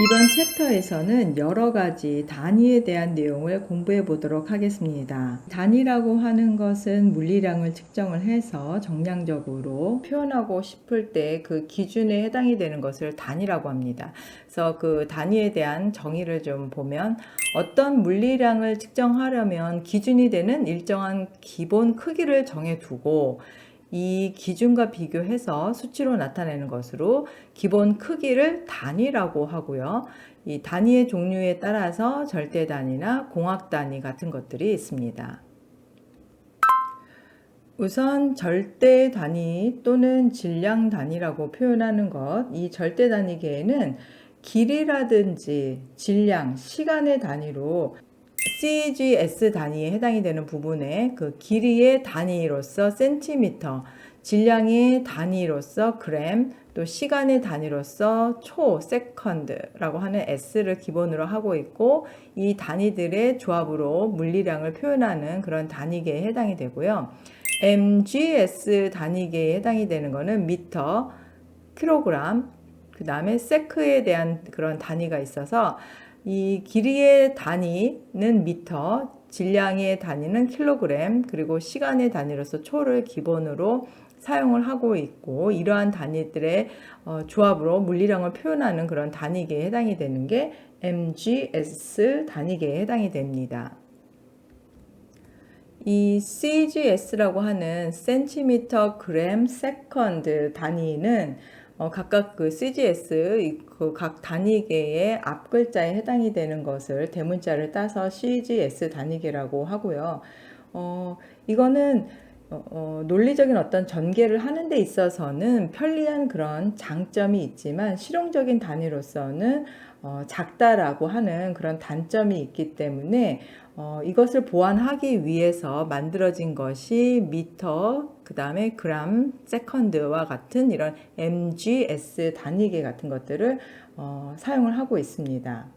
이번 챕터에서는 여러 가지 단위에 대한 내용을 공부해 보도록 하겠습니다. 단위라고 하는 것은 물리량을 측정을 해서 정량적으로 표현하고 싶을 때 그 기준에 해당이 되는 것을 단위라고 합니다. 그래서 그 단위에 대한 정의를 좀 보면 어떤 물리량을 측정하려면 기준이 되는 일정한 기본 크기를 정해두고 이 기준과 비교해서 수치로 나타내는 것으로 기본 크기를 단위라고 하고요. 이 단위의 종류에 따라서 절대 단위나 공학 단위 같은 것들이 있습니다. 우선 절대 단위 또는 질량 단위라고 표현하는 것, 이 절대 단위계에는 길이라든지 질량, 시간의 단위로 CGS 단위에 해당이 되는 부분에 그 길이의 단위로서 센티미터, 질량의 단위로서 그램, 또 시간의 단위로서 초, 세컨드라고 하는 S를 기본으로 하고 있고, 이 단위들의 조합으로 물리량을 표현하는 그런 단위계에 해당이 되고요. MGS 단위계에 해당이 되는 것은 미터, 킬로그램, 그 다음에 세크에 대한 그런 단위가 있어서 이 길이의 단위는 미터, 질량의 단위는 킬로그램, 그리고 시간의 단위로서 초를 기본으로 사용을 하고 있고, 이러한 단위들의 조합으로 물리량을 표현하는 그런 단위계에 해당이 되는 게 MGS 단위계에 해당이 됩니다. 이 CGS라고 하는 센티미터, 그램, 세컨드 단위는 각각 그 CGS 그 각 단위계의 앞글자에 해당이 되는 것을 대문자를 따서 CGS 단위계라고 하고요. 이거는 논리적인 어떤 전개를 하는 데 있어서는 편리한 그런 장점이 있지만 실용적인 단위로서는 작다라고 하는 그런 단점이 있기 때문에 이것을 보완하기 위해서 만들어진 것이 미터, 그 다음에 그램, 세컨드와 같은 이런 MGS 단위계 같은 것들을 사용을 하고 있습니다.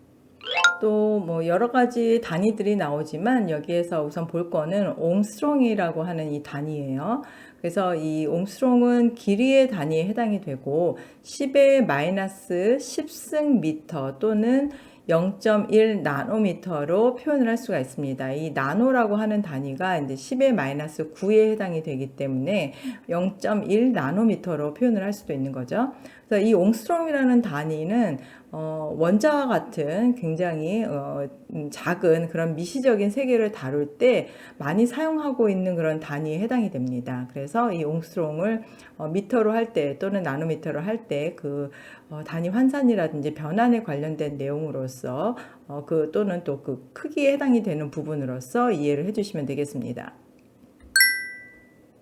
또 뭐 여러 가지 단위들이 나오지만 여기에서 우선 볼 거는 옴스트롱이라고 하는 이 단위예요. 그래서 이 옴스트롱은 길이의 단위에 해당이 되고 10의 마이너스 10승 미터 또는 0.1 나노미터로 표현을 할 수가 있습니다. 이 나노라고 하는 단위가 이제 10의 마이너스 9에 해당이 되기 때문에 0.1 나노미터로 표현을 할 수도 있는 거죠. 그래서 이 옹스트롬이라는 단위는 원자와 같은 굉장히 작은 그런 미시적인 세계를 다룰 때 많이 사용하고 있는 그런 단위에 해당이 됩니다. 그래서 이 옹스트롬을 미터로 할 때 또는 나노미터로 할 때 그 단위 환산이라든지 변환에 관련된 내용으로서 그 또는 또 그 크기에 해당이 되는 부분으로서 이해를 해주시면 되겠습니다.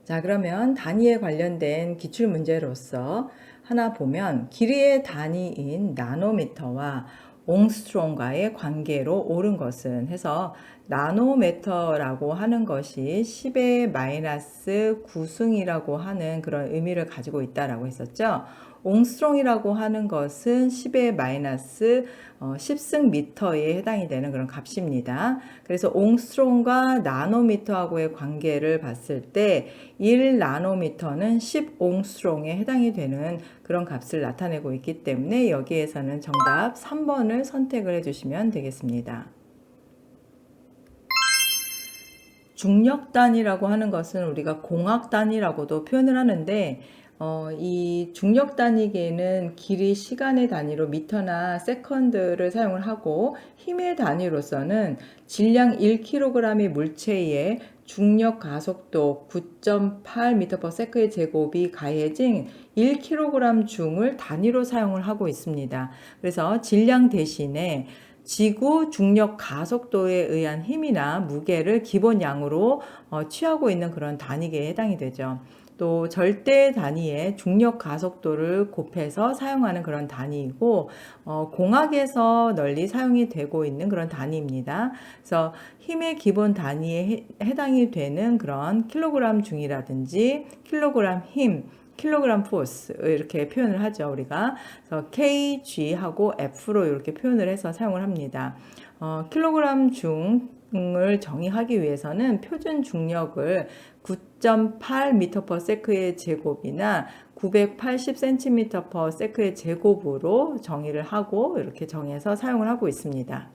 자, 그러면 단위에 관련된 기출 문제로서 하나 보면 길이의 단위인 나노미터와 옹스트롬과의 관계로 옳은 것은 해서 나노미터라고 하는 것이 10의 마이너스 9승이라고 하는 그런 의미를 가지고 있다라고 했었죠. 옹스트롱이라고 하는 것은 10의 마이너스 10승 미터에 해당이 되는 그런 값입니다. 그래서 옹스트롱과 나노미터하고의 관계를 봤을 때 1나노미터는 10옹스트롱에 해당이 되는 그런 값을 나타내고 있기 때문에 여기에서는 정답 3번을 선택을 해주시면 되겠습니다. 중력 단위라고 하는 것은 우리가 공학 단위라고도 표현을 하는데 이 중력 단위계는 길이 시간의 단위로 미터나 세컨드를 사용을 하고 힘의 단위로서는 질량 1kg의 물체에 중력 가속도 9.8m/s의 제곱이 가해진 1kg 중을 단위로 사용을 하고 있습니다. 그래서 질량 대신에 지구 중력 가속도에 의한 힘이나 무게를 기본 양으로 취하고 있는 그런 단위계에 해당이 되죠. 또 절대 단위의 중력 가속도를 곱해서 사용하는 그런 단위이고 공학에서 널리 사용이 되고 있는 그런 단위입니다. 그래서 힘의 기본 단위에 해당이 되는 그런 킬로그램 중이라든지 킬로그램 힘, 킬로그램 포스 이렇게 표현을 하죠. 우리가 그래서 kg하고 f로 이렇게 표현을 해서 사용을 합니다. 킬로그램 중을 정의하기 위해서는 표준 중력을 10.8m/s의 제곱이나 980cm/s의 제곱으로 정의를 하고 이렇게 정해서 사용을 하고 있습니다.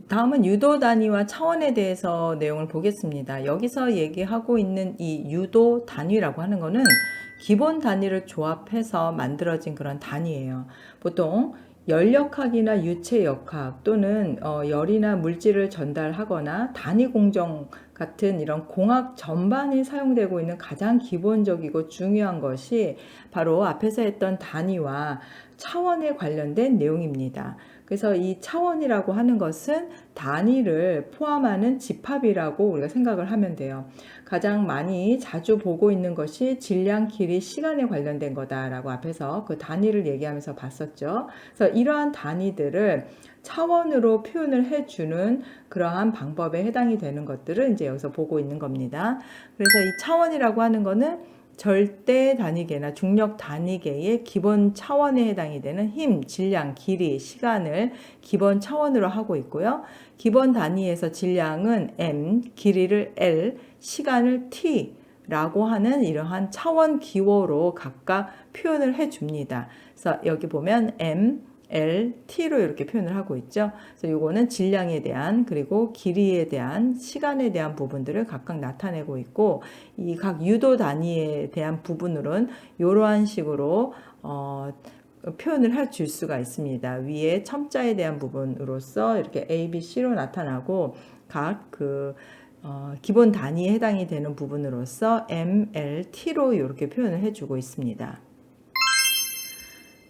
다음은 유도 단위와 차원에 대해서 내용을 보겠습니다. 여기서 얘기하고 있는 이 유도 단위라고 하는 거는 기본 단위를 조합해서 만들어진 그런 단위예요. 보통 열역학이나 유체역학 또는 열이나 물질을 전달하거나 단위 공정 같은 이런 공학 전반에 사용되고 있는 가장 기본적이고 중요한 것이 바로 앞에서 했던 단위와 차원에 관련된 내용입니다. 그래서 이 차원이라고 하는 것은 단위를 포함하는 집합이라고 우리가 생각을 하면 돼요. 가장 많이 자주 보고 있는 것이 질량, 길이, 시간에 관련된 거다라고 앞에서 그 단위를 얘기하면서 봤었죠. 그래서 이러한 단위들을 차원으로 표현을 해주는 그러한 방법에 해당이 되는 것들을 이제 여기서 보고 있는 겁니다. 그래서 이 차원이라고 하는 거는 절대 단위계나 중력 단위계의 기본 차원에 해당이 되는 힘, 질량, 길이, 시간을 기본 차원으로 하고 있고요. 기본 단위에서 질량은 m, 길이를 l, 시간을 t 라고 하는 이러한 차원 기호로 각각 표현을 해줍니다. 그래서 여기 보면 m, L, T로 이렇게 표현을 하고 있죠. 그래서 요거는 질량에 대한 그리고 길이에 대한 시간에 대한 부분들을 각각 나타내고 있고 이 각 유도 단위에 대한 부분으로는 이러한 식으로 표현을 해줄 수가 있습니다. 위에 첨자에 대한 부분으로서 이렇게 A, B, C로 나타나고 각 기본 단위에 해당이 되는 부분으로서 M, L, T로 이렇게 표현을 해주고 있습니다.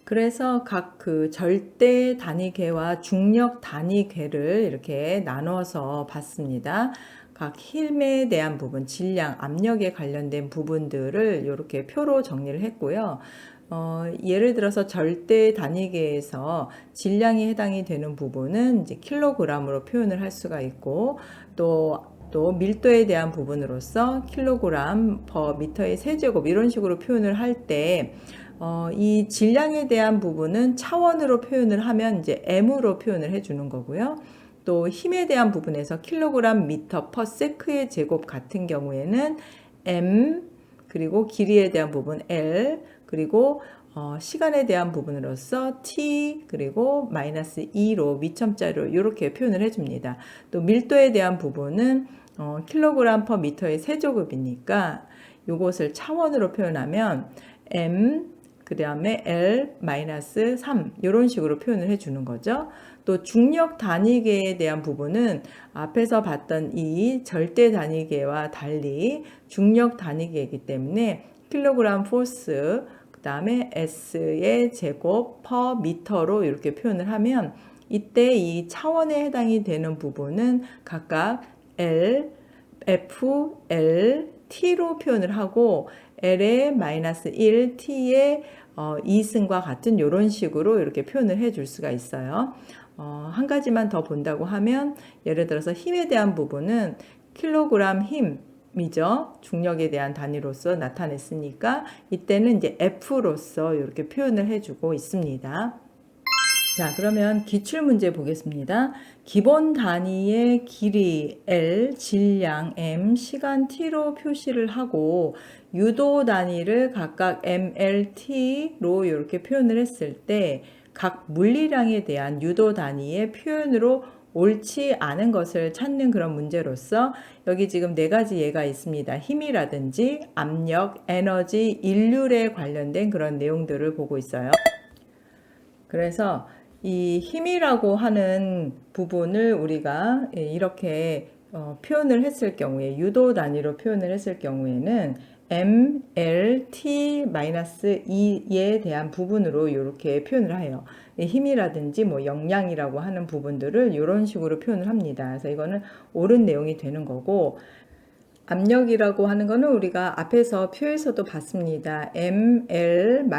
그래서 각 그 절대 단위계와 중력 단위계를 이렇게 나눠서 봤습니다. 각 힘에 대한 부분, 질량, 압력에 관련된 부분들을 이렇게 표로 정리를 했고요. 예를 들어서 절대 단위계에서 질량이 해당이 되는 부분은 이제 킬로그램으로 표현을 할 수가 있고 또 밀도에 대한 부분으로서 킬로그램 퍼 미터의 세제곱 이런 식으로 표현을 할 때 이 질량에 대한 부분은 차원으로 표현을 하면 이제 m으로 표현을 해주는 거고요. 또 힘에 대한 부분에서 킬로그램 미터 퍼 세크의 제곱 같은 경우에는 m 그리고 길이에 대한 부분 l 그리고 시간에 대한 부분으로서 t 그리고 마이너스 2로 위첨자로 이렇게 표현을 해줍니다. 또 밀도에 대한 부분은 킬로그램 퍼 미터의 세제곱이니까 이것을 차원으로 표현하면 m 그 다음에 L-3 이런 식으로 표현을 해주는 거죠. 또 중력 단위계에 대한 부분은 앞에서 봤던 이 절대 단위계와 달리 중력 단위계이기 때문에 킬로그램 포스 그 다음에 S의 제곱 퍼 미터로 이렇게 표현을 하면 이때 이 차원에 해당이 되는 부분은 각각 L, F, L, T로 표현을 하고 L의 마이너스 1, T의 2승과 같은 이런 식으로 이렇게 표현을 해줄 수가 있어요. 한 가지만 더 본다고 하면 예를 들어서 힘에 대한 부분은 킬로그램 힘이죠. 중력에 대한 단위로서 나타냈으니까 이때는 이제 F로서 이렇게 표현을 해주고 있습니다. 자, 그러면 기출문제 보겠습니다. 기본 단위의 길이 L, 질량 M, 시간 T로 표시를 하고 유도 단위를 각각 M, L, T로 이렇게 표현을 했을 때 각 물리량에 대한 유도 단위의 표현으로 옳지 않은 것을 찾는 그런 문제로서 여기 지금 네 가지 예가 있습니다. 힘이라든지 압력, 에너지, 인륜에 관련된 그런 내용들을 보고 있어요. 그래서 이 힘이라고 하는 부분을 우리가 이렇게 표현을 했을 경우에 유도 단위로 표현을 했을 경우에는 M, L, T-2에 대한 부분으로 이렇게 표현을 해요. 힘이라든지 뭐 역량이라고 하는 부분들을 이런 식으로 표현을 합니다. 그래서 이거는 옳은 내용이 되는 거고 압력이라고 하는 거는 우리가 앞에서 표에서도 봤습니다. M, L,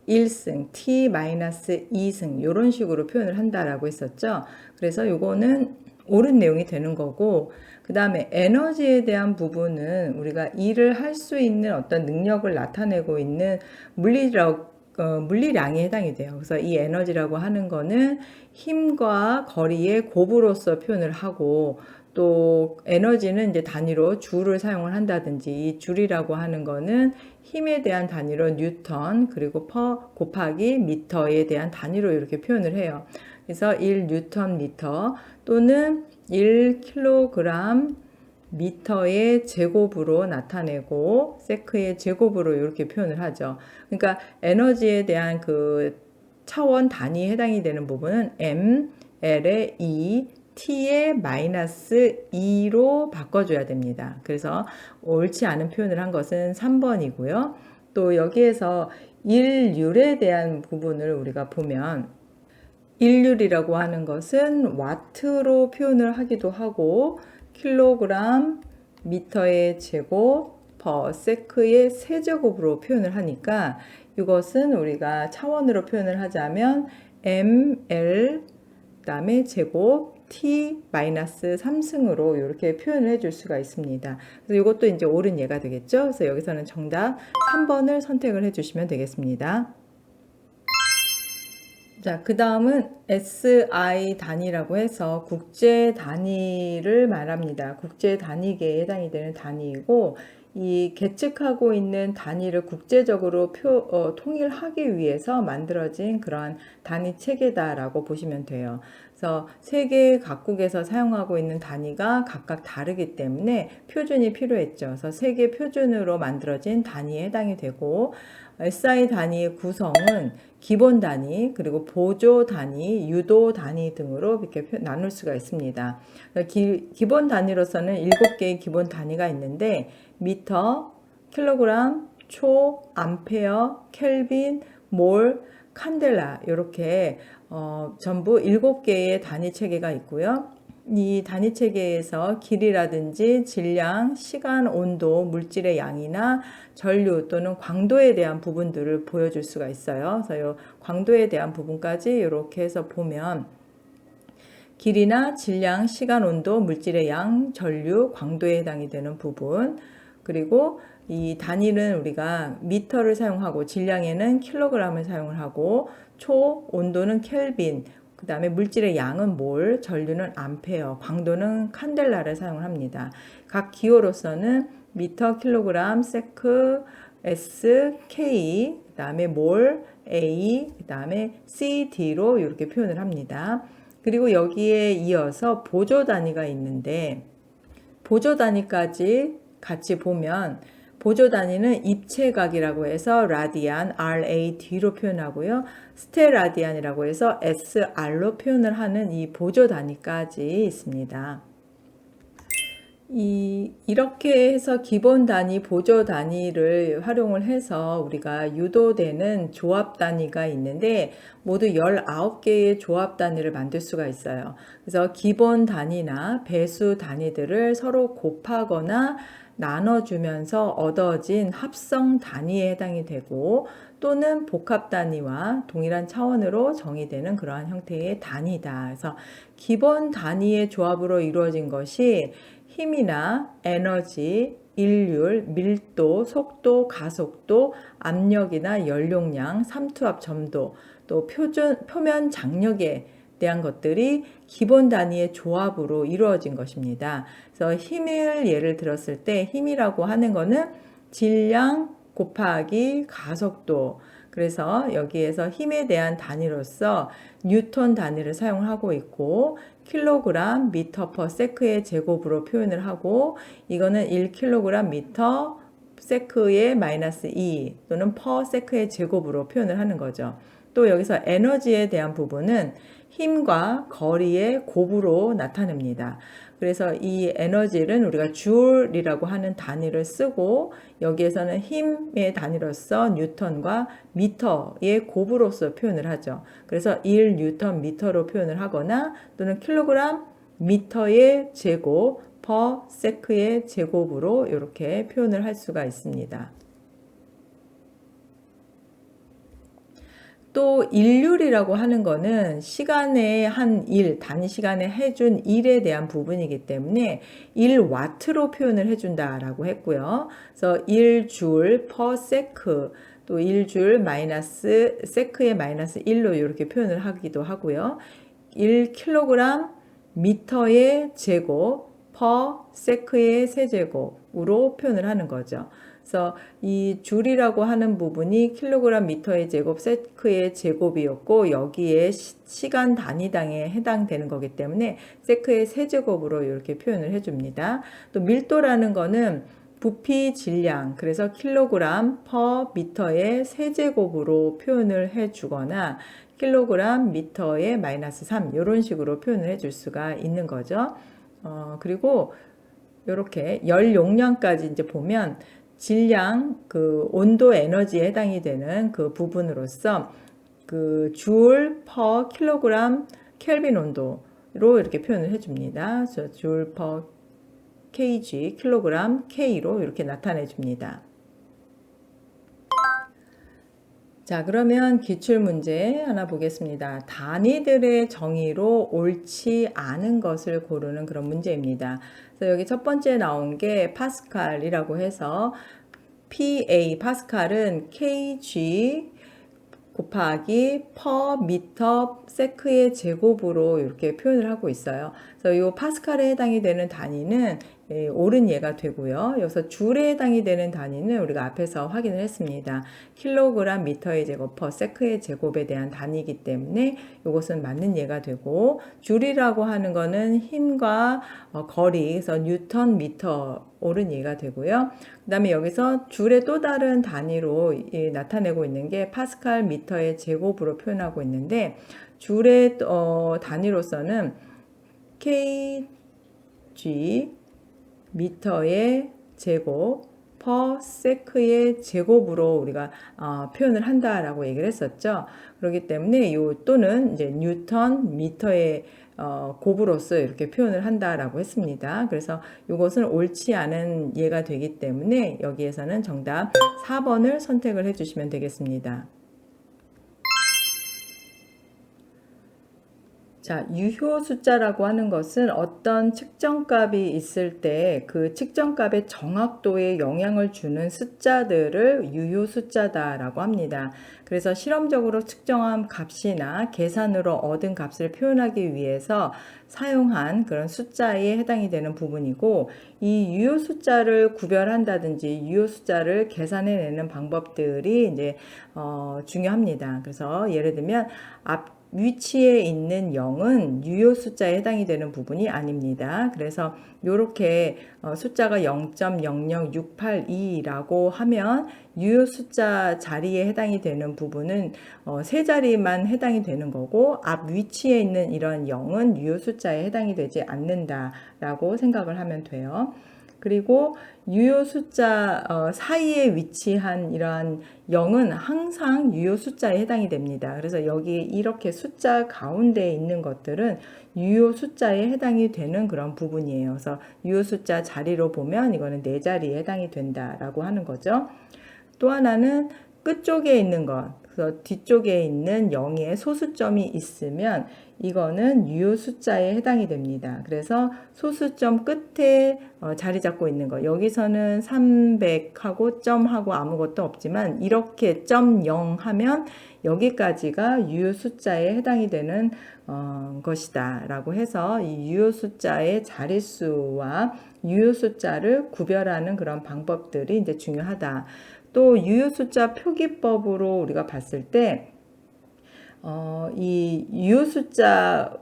1승, T-2승 이런 식으로 표현을 한다라고 했었죠. 그래서 이거는 옳은 내용이 되는 거고 그 다음에 에너지에 대한 부분은 우리가 일을 할 수 있는 어떤 능력을 나타내고 있는 물리량에 해당이 돼요. 그래서 이 에너지라고 하는 거는 힘과 거리의 곱으로서 표현을 하고 또 에너지는 이제 단위로 줄을 사용을 한다든지, 이 줄이라고 하는 거는 힘에 대한 단위로 뉴턴, 그리고 퍼 곱하기 미터에 대한 단위로 이렇게 표현을 해요. 그래서 1 뉴턴 미터 또는 1 킬로그램 미터의 제곱으로 나타내고 세크의 제곱으로 이렇게 표현을 하죠. 그러니까 에너지에 대한 그 차원 단위에 해당이 되는 부분은 m, l의 2, t의 마이너스 2로 바꿔줘야 됩니다. 그래서 옳지 않은 표현을 한 것은 3번이고요. 또 여기에서 1율에 대한 부분을 우리가 보면 1율이라고 하는 것은 와트로 표현을 하기도 하고 킬로그램 미터의 제곱 퍼 세크의 세제곱으로 표현을 하니까 이것은 우리가 차원으로 표현을 하자면 ml 그다음에 제곱 t 마이너스 3승으로 이렇게 표현을 해줄 수가 있습니다. 그래서 이것도 이제 옳은 예가 되겠죠. 그래서 여기서는 정답 3번을 선택을 해주시면 되겠습니다. 자, 그 다음은 SI 단위라고 해서 국제 단위를 말합니다. 국제 단위계에 해당이 되는 단위이고, 이 계측하고 있는 단위를 국제적으로 통일하기 위해서 만들어진 그런 단위 체계다라고 보시면 돼요. 그래서 세계 각국에서 사용하고 있는 단위가 각각 다르기 때문에 표준이 필요했죠. 그래서 세계 표준으로 만들어진 단위에 해당이 되고, SI 단위의 구성은 기본 단위, 그리고 보조 단위, 유도 단위 등으로 이렇게 나눌 수가 있습니다. 기본 단위로서는 7개의 기본 단위가 있는데 미터, 킬로그램, 초, 암페어, 켈빈, 몰, 칸델라 이렇게 전부 7개의 단위 체계가 있고요. 이 단위 체계에서 길이라든지 질량, 시간, 온도, 물질의 양이나 전류 또는 광도에 대한 부분들을 보여줄 수가 있어요. 그래서 이 광도에 대한 부분까지 이렇게 해서 보면 길이나 질량, 시간, 온도, 물질의 양, 전류, 광도에 해당이 되는 부분, 그리고 이 단위는 우리가 미터를 사용하고 질량에는 킬로그램을 사용을 하고 초, 온도는 켈빈, 그 다음에 물질의 양은 몰, 전류는 암페어, 광도는 칸델라를 사용을 합니다. 각 기호로서는 미터, 킬로그램, 세크, S, K, 그 다음에 몰, A, 그 다음에 C, D로 이렇게 표현을 합니다. 그리고 여기에 이어서 보조 단위가 있는데 보조 단위까지 같이 보면 보조 단위는 입체각이라고 해서 라디안, RAD로 표현하고요. 스테라디안이라고 해서 SR로 표현을 하는 이 보조 단위까지 있습니다. 이렇게 해서 기본 단위, 보조 단위를 활용을 해서 우리가 유도되는 조합 단위가 있는데 모두 19개의 조합 단위를 만들 수가 있어요. 그래서 기본 단위나 배수 단위들을 서로 곱하거나 나눠주면서 얻어진 합성 단위에 해당이 되고 또는 복합 단위와 동일한 차원으로 정의되는 그러한 형태의 단위다. 그래서 기본 단위의 조합으로 이루어진 것이 힘이나 에너지, 일률, 밀도, 속도, 가속도, 압력이나 연용량, 삼투압 점도, 또 표면 장력에 대한 것들이 기본 단위의 조합으로 이루어진 것입니다. 그래서 힘을 예를 들었을 때 힘이라고 하는 거는 질량 곱하기 가속도. 그래서 여기에서 힘에 대한 단위로서 뉴턴 단위를 사용하고 있고 킬로그램 미터 퍼 세크의 제곱으로 표현을 하고 이거는 1kg 미터 세크의 마이너스 2 또는 퍼 세크의 제곱으로 표현을 하는 거죠. 또 여기서 에너지에 대한 부분은 힘과 거리의 곱으로 나타냅니다. 그래서 이 에너지를 우리가 줄이라고 하는 단위를 쓰고 여기에서는 힘의 단위로서 뉴턴과 미터의 곱으로서 표현을 하죠. 그래서 1 뉴턴 미터로 표현을 하거나 또는 킬로그램 미터의 제곱 퍼 세크의 제곱으로 이렇게 표현을 할 수가 있습니다. 또 일률이라고 하는 거는 시간의 한 일, 단위 시간에 해준 일에 대한 부분이기 때문에 1와트로 표현을 해준다라고 했고요. 그래서 1줄 per 세크, 또 1줄 마이너스 세크의 마이너스 1로 이렇게 표현을 하기도 하고요. 1kg 미터의 제곱 per sec의 세제곱으로 표현을 하는 거죠. 그래서 이 줄이라고 하는 부분이 킬로그램 미터의 제곱 세크의 제곱이었고 여기에 시간 단위당에 해당되는 거기 때문에 세크의 세제곱으로 이렇게 표현을 해줍니다. 또 밀도라는 거는 부피 질량, 그래서 킬로그램 퍼 미터의 세제곱으로 표현을 해주거나 킬로그램 미터의 마이너스 3 이런 식으로 표현을 해줄 수가 있는 거죠. 그리고 이렇게 열 용량까지 이제 보면 질량, 그 온도 에너지에 해당이 되는 그 부분으로서 그 줄 퍼 킬로그램 켈빈 온도로 이렇게 표현을 해줍니다. 줄 퍼 kg 킬로그램 k로 이렇게 나타내 줍니다. 자, 그러면 기출문제 하나 보겠습니다. 단위들의 정의로 옳지 않은 것을 고르는 그런 문제입니다. 그래서 여기 첫 번째 나온 게 파스칼이라고 해서 PA, 파스칼은 kg 곱하기 퍼 미터 세크의 제곱으로 이렇게 표현을 하고 있어요. 그래서 이 파스칼에 해당이 되는 단위는 옳은 예가 되고요. 여기서 줄에 해당이 되는 단위는 우리가 앞에서 확인을 했습니다. 킬로그램 미터의 제곱 퍼 세크의 제곱에 대한 단위이기 때문에 이것은 맞는 예가 되고, 줄이라고 하는 거는 힘과 거리, 그래서 뉴턴 미터 옳은 예가 되고요. 그 다음에 여기서 줄의 또 다른 단위로 나타내고 있는 게 파스칼 미터의 제곱으로 표현하고 있는데, 줄의 단위로서는 kg 미터의 제곱 퍼 세크의 제곱으로 우리가 표현을 한다라고 얘기를 했었죠. 그렇기 때문에 요 또는 이제 뉴턴 미터의 곱으로서 이렇게 표현을 한다라고 했습니다. 그래서 이것은 옳지 않은 예가 되기 때문에 여기에서는 정답 4번을 선택을 해주시면 되겠습니다. 자, 유효 숫자라고 하는 것은 어떤 측정값이 있을 때 그 측정값의 정확도에 영향을 주는 숫자들을 유효 숫자다라고 합니다. 그래서 실험적으로 측정한 값이나 계산으로 얻은 값을 표현하기 위해서 사용한 그런 숫자에 해당이 되는 부분이고, 이 유효 숫자를 구별한다든지 유효 숫자를 계산해내는 방법들이 이제 중요합니다. 그래서 예를 들면 위치에 있는 0은 유효 숫자에 해당이 되는 부분이 아닙니다. 그래서 이렇게 숫자가 0.00682라고 하면 유효 숫자 자리에 해당이 되는 부분은 세 자리만 해당이 되는 거고, 앞 위치에 있는 이런 0은 유효 숫자에 해당이 되지 않는다라고 생각을 하면 돼요. 그리고 유효 숫자 사이에 위치한 이러한 0은 항상 유효 숫자에 해당이 됩니다. 그래서 여기 이렇게 숫자 가운데에 있는 것들은 유효 숫자에 해당이 되는 그런 부분이에요. 그래서 유효 숫자 자리로 보면 이거는 네 자리에 해당이 된다라고 하는 거죠. 또 하나는 끝쪽에 있는 것, 그래서 뒤쪽에 있는 0의 소수점이 있으면 이거는 유효 숫자에 해당이 됩니다. 그래서 소수점 끝에 자리 잡고 있는 거, 여기서는 300하고 점하고 아무것도 없지만 이렇게 점 0 하면 여기까지가 유효 숫자에 해당이 되는 것이다 라고 해서 이 유효 숫자의 자릿수와 유효 숫자를 구별하는 그런 방법들이 이제 중요하다. 또 유효 숫자 표기법으로 우리가 봤을 때 이 유효 숫자만의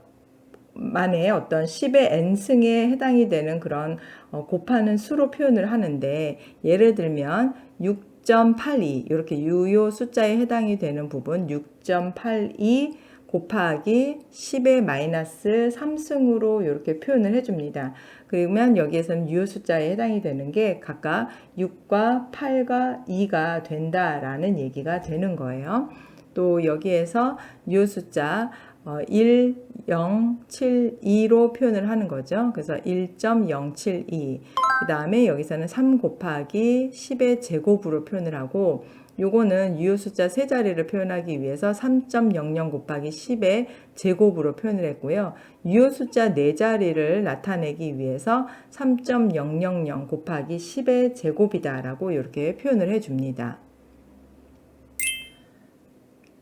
어떤 10의 n승에 해당이 되는 그런 곱하는 수로 표현을 하는데, 예를 들면 6.82 이렇게 유효 숫자에 해당이 되는 부분 6.82 곱하기 10의 마이너스 3승으로 이렇게 표현을 해줍니다. 그러면 여기에서는 유효 숫자에 해당이 되는 게 각각 6과 8과 2가 된다라는 얘기가 되는 거예요. 또 여기에서 유효 숫자 1072로 표현을 하는 거죠. 그래서 1.072. 그 다음에 여기서는 3 곱하기 10의 제곱으로 표현을 하고, 요거는 유효 숫자 세 자리를 표현하기 위해서 3.00 곱하기 10의 제곱으로 표현을 했고요. 유효 숫자 네 자리를 나타내기 위해서 3.000 곱하기 10의 제곱이다 라고 이렇게 표현을 해줍니다.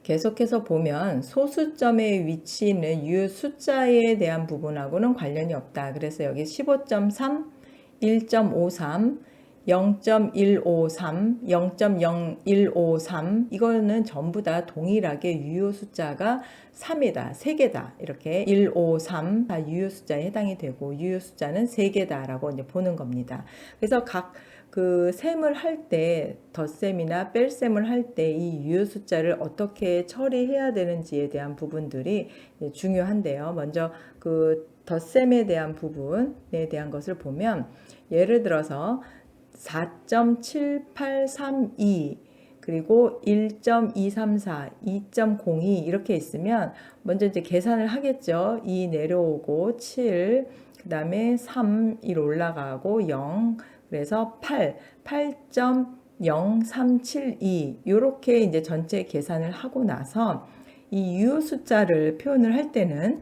계속해서 보면 소수점의 위치는 유효 숫자에 대한 부분하고는 관련이 없다. 그래서 여기 15.3, 1.53, 0.153, 0.0153 이거는 전부 다 동일하게 유효 숫자가 3이다. 3개다. 이렇게 153 다 유효 숫자에 해당이 되고 유효 숫자는 3개다라고 이제 보는 겁니다. 그래서 각 그 셈을 할 때 덧셈이나 뺄셈을 할 때 이 유효 숫자를 어떻게 처리해야 되는지에 대한 부분들이 중요한데요. 먼저 그 덧셈에 대한 부분에 대한 것을 보면 예를 들어서 4.7832 그리고 1.234, 2.02 이렇게 있으면 먼저 이제 계산을 하겠죠. 2 내려오고 7, 그 다음에 3, 1 올라가고 0, 그래서 8.0372 이렇게 이제 전체 계산을 하고 나서 이 유효 숫자를 표현을 할 때는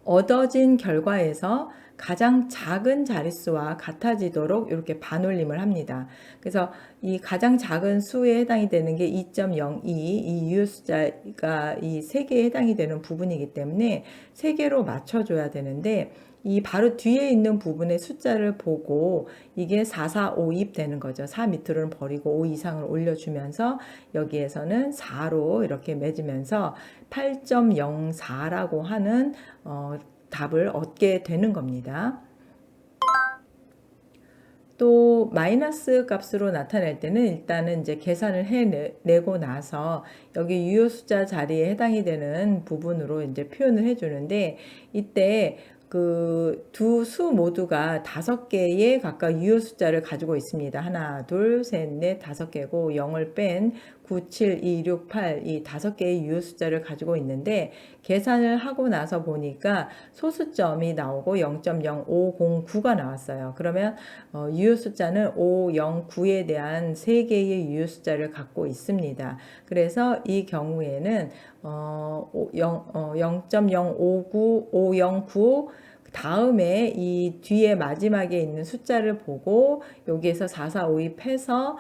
얻어진 결과에서 가장 작은 자릿수와 같아지도록 이렇게 반올림을 합니다. 그래서 이 가장 작은 수에 해당이 되는 게 2.02, 이 유효 숫자가 이 3개에 해당이 되는 부분이기 때문에 3개로 맞춰줘야 되는데 이 바로 뒤에 있는 부분의 숫자를 보고 이게 4, 4, 5, 2 되는 거죠. 4 밑으로는 버리고 5 이상을 올려주면서 여기에서는 4로 이렇게 맺으면서 8.04라고 하는 답을 얻게 되는 겁니다. 또 마이너스 값으로 나타낼 때는 일단은 이제 계산을 해내고 나서 여기 유효 숫자 자리에 해당이 되는 부분으로 이제 표현을 해주는데 이때 그 두 수 모두가 5개의 각각 유효 숫자를 가지고 있습니다. 하나, 둘, 셋, 넷, 5개고 0을 뺀 9, 7, 2, 6, 8 이 5개의 유효 숫자를 가지고 있는데 계산을 하고 나서 보니까 소수점이 나오고 0.0509가 나왔어요. 그러면 유효 숫자는 509에 대한 3개의 유효 숫자를 갖고 있습니다. 그래서 이 경우에는 0.059, 509 다음에 이 뒤에 마지막에 있는 숫자를 보고 여기에서 4, 4, 5, 2 패서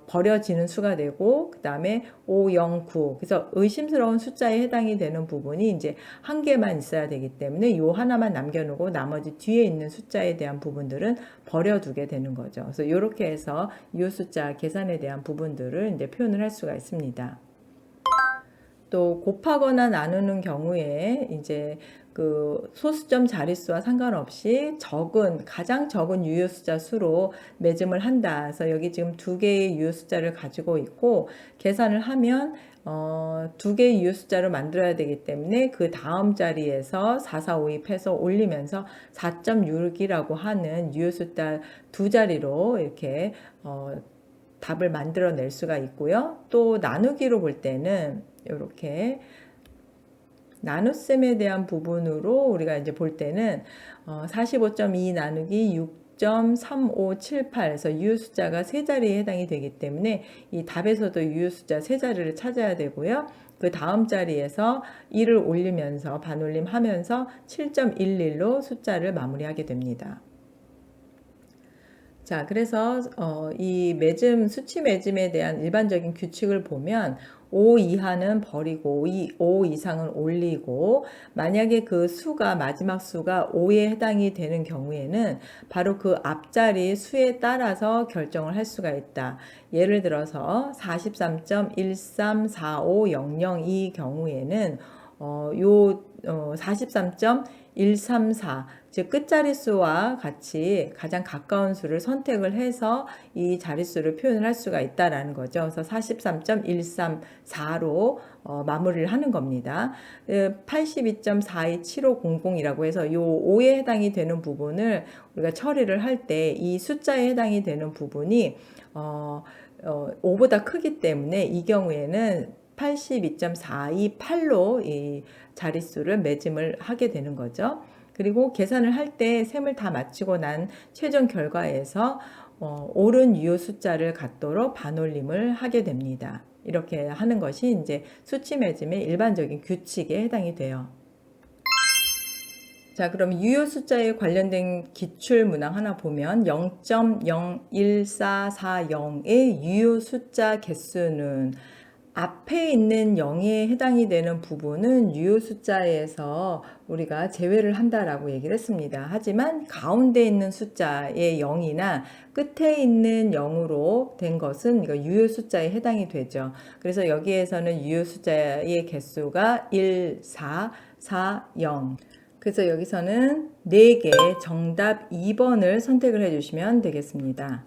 버려지는 수가 되고 그 다음에 5, 0, 9 그래서 의심스러운 숫자에 해당이 되는 부분이 이제 한 개만 있어야 되기 때문에 요 하나만 남겨놓고 나머지 뒤에 있는 숫자에 대한 부분들은 버려두게 되는 거죠. 그래서 이렇게 해서 이 숫자 계산에 대한 부분들을 이제 표현을 할 수가 있습니다. 또 곱하거나 나누는 경우에 이제 그 소수점 자릿수와 상관없이 가장 적은 유효 숫자 수로 매짐을 한다. 그래서 여기 지금 2개의 유효 숫자를 가지고 있고 계산을 하면 2개의 유효 숫자를 만들어야 되기 때문에 그 다음 자리에서 4, 4, 5, 2 해서 올리면서 4.6이라고 하는 유효 숫자 2자리로 이렇게 답을 만들어낼 수가 있고요. 또 나누기로 볼 때는 이렇게 나눗셈에 대한 부분으로 우리가 이제 볼 때는 45.2 나누기 6.3578에서 유효 숫자가 3자리에 해당이 되기 때문에 이 답에서도 유효 숫자 3자리를 찾아야 되고요. 그 다음 자리에서 1을 올리면서 반올림 하면서 7.11로 숫자를 마무리하게 됩니다. 자, 그래서 이 수치 매짐에 대한 일반적인 규칙을 보면 5 이하는 버리고 5 이상은 올리고 만약에 그 수가 마지막 수가 5에 해당이 되는 경우에는 바로 그 앞자리 수에 따라서 결정을 할 수가 있다. 예를 들어서 43.1345002 이 경우에는 요 43.134 즉 끝자릿수와 같이 가장 가까운 수를 선택을 해서 이 자릿수를 표현을 할 수가 있다라는 거죠. 그래서 43.134로 마무리를 하는 겁니다. 82.427500이라고 해서 이 5에 해당이 되는 부분을 우리가 처리를 할 때 이 숫자에 해당이 되는 부분이 5보다 크기 때문에 이 경우에는 82.428로 이 자릿수를 매짐을 하게 되는 거죠. 그리고 계산을 할 때 셈을 다 마치고 난 최종 결과에서 옳은 유효 숫자를 갖도록 반올림을 하게 됩니다. 이렇게 하는 것이 이제 수치 매짐의 일반적인 규칙에 해당이 돼요. 자, 그럼 유효 숫자에 관련된 기출 문항 하나 보면 0.01440의 유효 숫자 개수는 앞에 있는 0에 해당이 되는 부분은 유효 숫자에서 우리가 제외를 한다라고 얘기를 했습니다. 하지만 가운데 있는 숫자의 0이나 끝에 있는 0으로 된 것은 이거 유효 숫자에 해당이 되죠. 그래서 여기에서는 유효 숫자의 개수가 1, 4, 4, 0. 그래서 여기서는 4개 정답 2번을 선택을 해주시면 되겠습니다.